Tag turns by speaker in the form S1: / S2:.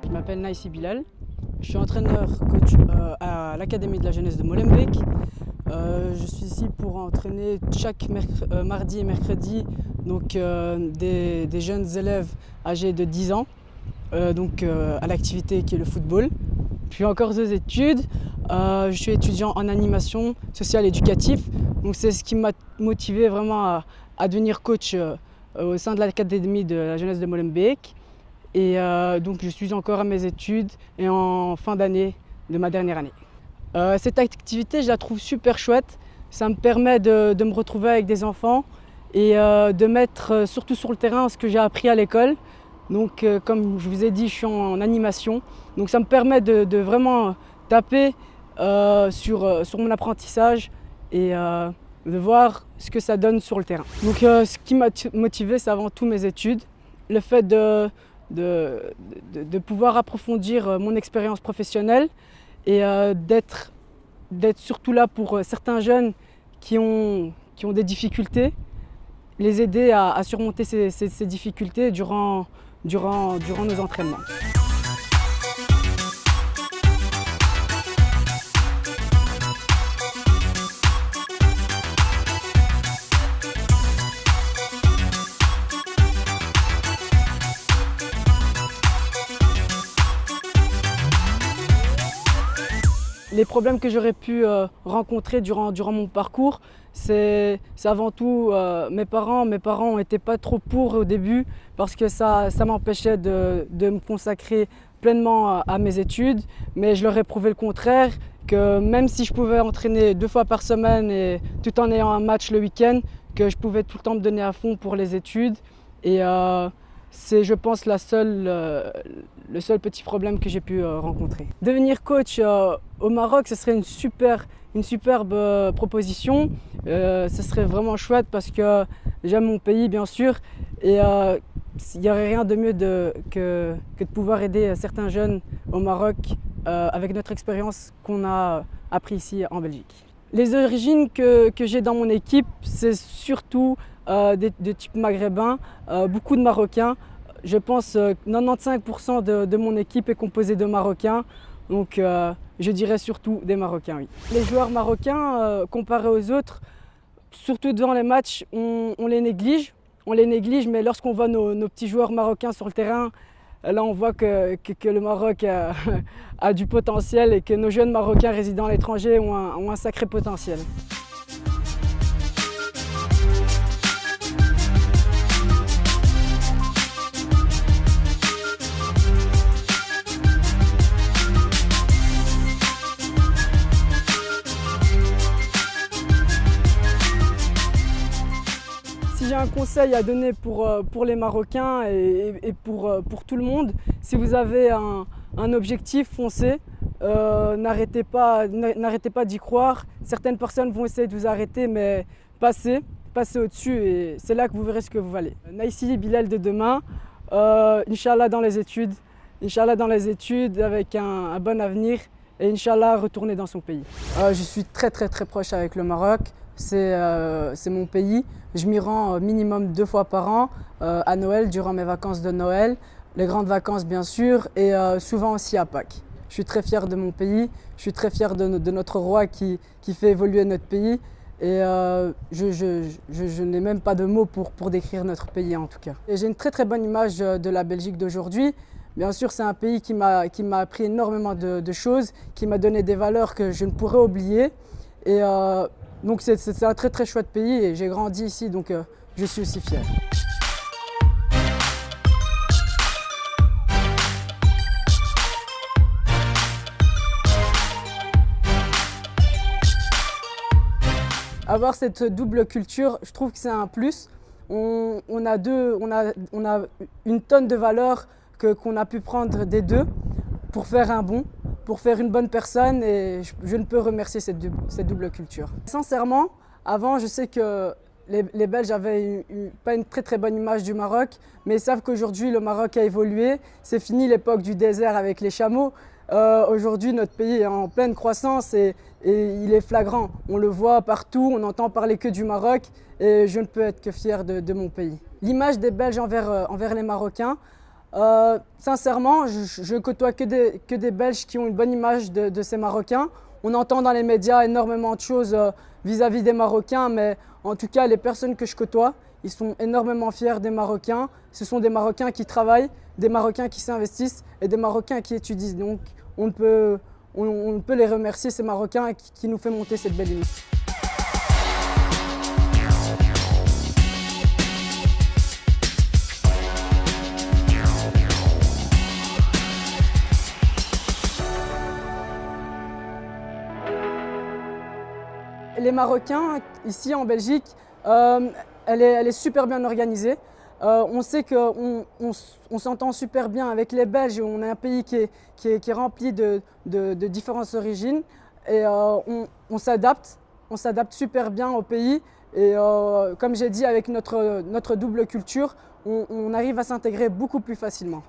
S1: Je m'appelle Naïssi Bilal, je suis entraîneur-coach à l'Académie de la jeunesse de Molenbeek. Je suis ici pour entraîner chaque mardi et mercredi des jeunes élèves âgés de 10 ans à l'activité qui est le football. Puis encore deux études, je suis étudiant en animation sociale éducative, donc c'est ce qui m'a motivé vraiment à devenir coach au sein de l'Académie de la jeunesse de Molenbeek. Et donc je suis encore à mes études et en fin d'année de ma dernière année. Cette activité, je la trouve super chouette. Ça me permet de me retrouver avec des enfants et de mettre surtout sur le terrain ce que j'ai appris à l'école. Donc comme je vous ai dit, je suis en animation. Donc ça me permet de vraiment taper sur mon apprentissage et de voir ce que ça donne sur le terrain. Donc ce qui m'a motivé, c'est avant tout mes études. Le fait de pouvoir approfondir mon expérience professionnelle et d'être surtout là pour certains jeunes qui ont des difficultés, les aider à surmonter ces difficultés durant nos entraînements. Les problèmes que j'aurais pu rencontrer durant mon parcours, c'est avant tout mes parents. Mes parents n'étaient pas trop pour au début parce que ça m'empêchait de me consacrer pleinement à mes études. Mais je leur ai prouvé le contraire, que même si je pouvais entraîner 2 fois par semaine et tout en ayant un match le week-end, que je pouvais tout le temps me donner à fond pour les études. Et c'est, je pense, le seul petit problème que j'ai pu rencontrer. Devenir coach au Maroc, ce serait une superbe proposition. Ce serait vraiment chouette parce que j'aime mon pays, bien sûr. Et il n'y aurait rien de mieux que de pouvoir aider certains jeunes au Maroc avec notre expérience qu'on a appris ici en Belgique. Les origines que j'ai dans mon équipe, c'est surtout de type maghrébin, beaucoup de Marocains. Je pense que 95% de mon équipe est composée de Marocains, donc je dirais surtout des Marocains, oui. Les joueurs marocains, comparés aux autres, surtout devant les matchs, on les néglige. Mais lorsqu'on voit nos petits joueurs marocains sur le terrain, là on voit que le Maroc a du potentiel et que nos jeunes Marocains résidant à l'étranger ont un sacré potentiel. Si j'ai un conseil à donner pour les Marocains et pour tout le monde, si vous avez un objectif, foncez, n'arrêtez pas d'y croire. Certaines personnes vont essayer de vous arrêter, mais passez au-dessus et c'est là que vous verrez ce que vous valez. Naïssi Bilal de demain, Inch'Allah dans les études avec un bon avenir et Inch'Allah retourner dans son pays. Je suis très proche avec le Maroc. C'est mon pays. Je m'y rends minimum 2 fois par an, à Noël, durant mes vacances de Noël, les grandes vacances bien sûr, et souvent aussi à Pâques. Je suis très fier de mon pays, je suis très fier de notre roi qui fait évoluer notre pays. Et je n'ai même pas de mots pour décrire notre pays en tout cas. J'ai une très bonne image de la Belgique d'aujourd'hui. Bien sûr, c'est un pays qui m'a appris énormément de choses, qui m'a donné des valeurs que je ne pourrais oublier. Et donc c'est un très chouette pays et j'ai grandi ici, donc je suis aussi fier. Avoir cette double culture, je trouve que c'est un plus. On a une tonne de valeurs qu'on a pu prendre des deux pour faire un bon, pour faire une bonne personne et je ne peux remercier cette double culture. Sincèrement, avant je sais que les Belges avaient pas une très bonne image du Maroc, mais ils savent qu'aujourd'hui le Maroc a évolué. C'est fini l'époque du désert avec les chameaux. Aujourd'hui notre pays est en pleine croissance et il est flagrant. On le voit partout, on n'entend parler que du Maroc et je ne peux être que fier de mon pays. L'image des Belges envers les Marocains, Sincèrement, je côtoie que des Belges qui ont une bonne image de ces Marocains. On entend dans les médias énormément de choses vis-à-vis des Marocains, mais en tout cas, les personnes que je côtoie, ils sont énormément fiers des Marocains. Ce sont des Marocains qui travaillent, des Marocains qui s'investissent et des Marocains qui étudient. Donc, on peut les remercier, ces Marocains qui nous font monter cette belle image. Les Marocains, ici en Belgique, elle est super bien organisée. On sait qu'on s'entend super bien avec les Belges. On est un pays qui est rempli de différentes origines. Et on s'adapte super bien au pays. Et comme j'ai dit, avec notre double culture, on arrive à s'intégrer beaucoup plus facilement.